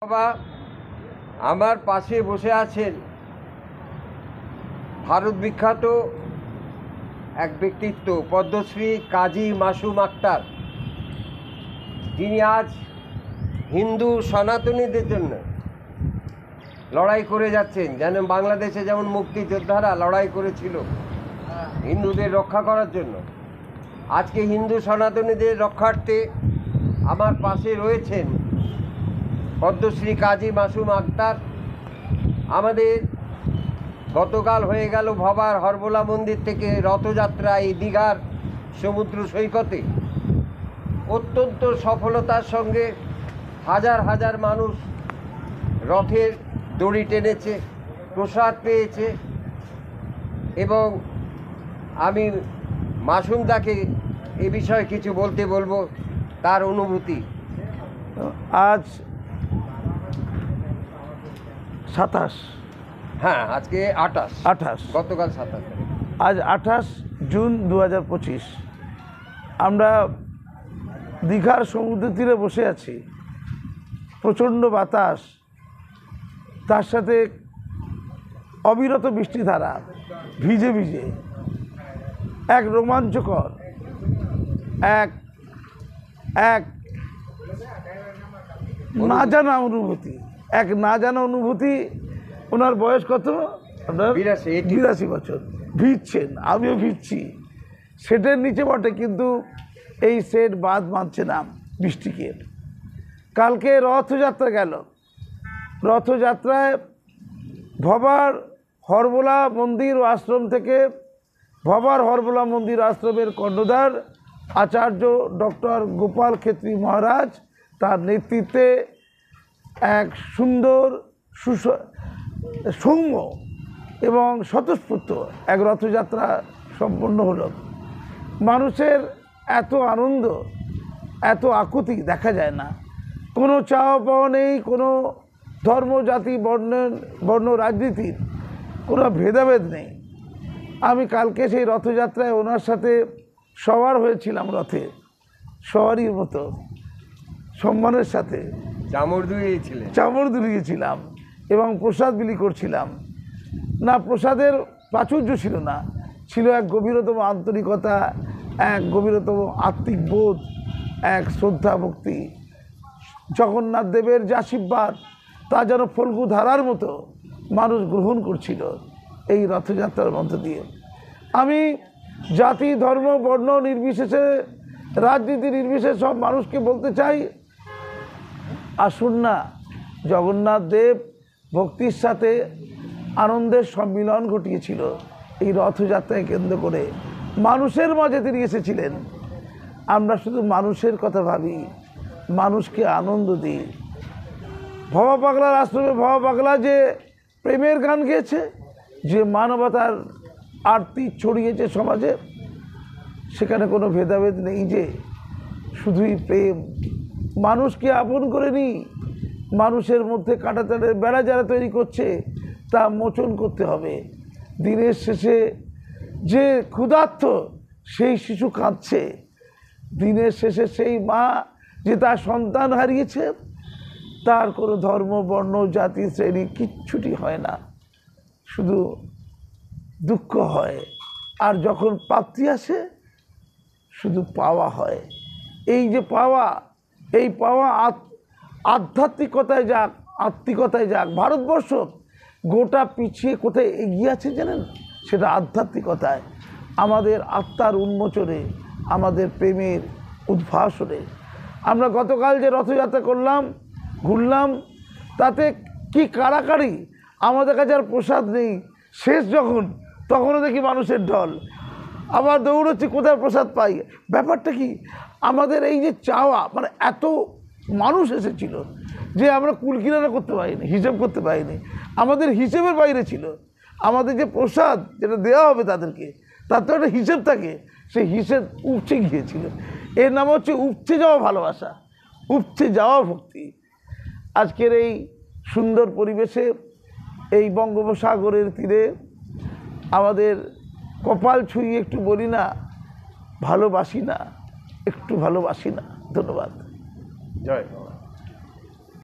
বাবা আমার পাশে বসে আছেন ভারত বিখ্যাত এক ব্যক্তিত্ব পদ্মশ্রী কাজী মাসুম আক্তার, যিনি আজ হিন্দু সনাতনীদের জন্য লড়াই করে যাচ্ছেন। যেন বাংলাদেশে যেমন মুক্তিযোদ্ধারা লড়াই করেছিল হিন্দুদের রক্ষা করার জন্য, আজকে হিন্দু সনাতনীদের রক্ষার্থে আমার পাশে রয়েছেন পদ্মশ্রী কাজী মাসুম আক্তার। আমাদের গতকাল হয়ে গেল ভবার হরবোলা মন্দির থেকে রথযাত্রা এই দীঘার সমুদ্র সৈকতে অত্যন্ত সফলতার সঙ্গে হাজার হাজার মানুষ রথের দড়ি টেনেছে, প্রসাদ পেয়েছে। এবং আমি মাসুমদাকে এ বিষয়ে কিছু বলবো, তার অনুভূতি। আজ 27, হ্যাঁ আজকে 28, গতকাল 27, আজ 28 জুন 2025। আমরা দীঘার সমুদ্র তীরে বসে আছি। প্রচণ্ড বাতাস, তার সাথে অবিরত বৃষ্টিধারা, ভিজে ভিজে এক রোমাঞ্চকর এক না জানা অনুভূতি। ওনার বয়স কত? আপনার 82 বছর। ভিজছেন, আমিও ভিজছি। সেটের নিচে বটে, কিন্তু এই সেট বাদ মানছে না বৃষ্টিকে। কালকে রথযাত্রা গেল। রথযাত্রায় ভবার হরবোলা মন্দির ও আশ্রম থেকে ভবার হরবোলা মন্দির আশ্রমের কর্ণধার আচার্য ডক্টর গোপাল খেত্রী মহারাজ, তার নেতৃত্বে এক সুন্দর সৌম্য এবং স্বতঃস্ফূর্ত এক রথযাত্রা সম্পন্ন হলো। মানুষের এত আনন্দ, এত আকুতি দেখা যায় না। কোনো চাওয়া পাওয়া নেই, কোনো ধর্ম, জাতি, বর্ণ রাজনীতির কোনো ভেদাভেদ নেই। আমি কালকে সেই রথযাত্রায় ওনার সাথে সবার হয়েছিলাম, রথে সবারই মতো সম্মানের সাথে চামড় দুলিয়েছিলাম এবং প্রসাদ বিলি করছিলাম। না, প্রসাদের প্রাচুর্য ছিল না, ছিল এক গভীরতম আন্তরিকতা, এক গভীরতম আত্মিক বোধ, এক শ্রদ্ধা ভক্তি। জগন্নাথ দেবের যে আশীর্বাদ, তা যেন ফল্গু ধারার মতো মানুষ গ্রহণ করছিল এই রথযাত্রার মধ্য দিয়ে। আমি জাতি, ধর্ম, বর্ণ নির্বিশেষে, রাজনীতি নির্বিশেষে সব মানুষকে বলতে চাই, আসুন না, জগন্নাথ দেব ভক্তির সাথে আনন্দের সম্মিলন ঘটিয়েছিল এই রথযাত্রায় কেন্দ্র করে। মানুষের মাঝে তিনি এসেছিলেন। আমরা শুধু মানুষের কথা ভাবি, মানুষকে আনন্দ দিই। ভবা পাগলার আশ্রমে ভবা পাগলা যে প্রেমের গান গেয়েছে, যে মানবতার আরতি ছড়িয়েছে সমাজে, সেখানে কোনো ভেদাভেদ নেই, যে শুধুই প্রেম। মানুষকে আপন করে নিই। মানুষের মধ্যে কাঁটাতারের বেড়া যারা তৈরি করছে, তা মোচন করতে হবে। দিনের শেষে যে ক্ষুধার্ত সেই শিশু কাঁদছে, দিনের শেষে সেই মা যে তার সন্তান হারিয়েছে, তার কোনো ধর্ম, বর্ণ, জাতি, শ্রেণী কিচ্ছুটি হয় না, শুধু দুঃখ হয়। আর যখন প্রাপ্তি আসে, শুধু পাওয়া হয়। এই যে পাওয়া, এই পাওয়া আধ্যাত্মিকতায় যাক, আত্মিকতায় যাক। ভারতবর্ষ গোটা পিছিয়ে কোথায় এগিয়ে আছে জানেন? সেটা আধ্যাত্মিকতায়, আমাদের আত্মার উন্মোচনে, আমাদের প্রেমের উদ্ভাসনে। আমরা গতকাল যে রথযাত্রা করলাম, ঘুরলাম, তাতে কি কাড়াকাড়ি! আমাদের কাছে আর প্রসাদ নেই। শেষ যখন, তখনও দেখি মানুষের ঢল। আবার দৌড়চ্ছি কোথায় প্রসাদ পাই। ব্যাপারটা কি, আমাদের এই যে চাওয়া, মানে এত মানুষ এসেছিল যে আমরা কুলকিনারা করতে পারিনি, হিসেব করতে পারিনি। আমাদের হিসেবের বাইরে ছিল। আমাদের যে প্রসাদ যেটা দেওয়া হবে তাদেরকে, তার তো একটা হিসেব থাকে, সেই হিসেব উপচে গিয়েছিল। এর নাম হচ্ছে উপচে যাওয়া ভালোবাসা, উপচে যাওয়া ভক্তি। আজকের এই সুন্দর পরিবেশে, এই বঙ্গোপসাগরের তীরে আমাদের কপাল ছুঁয়ে একটু বলি না, ভালোবাসি না, একটু ভালোবাসি না। ধন্যবাদ। জয়।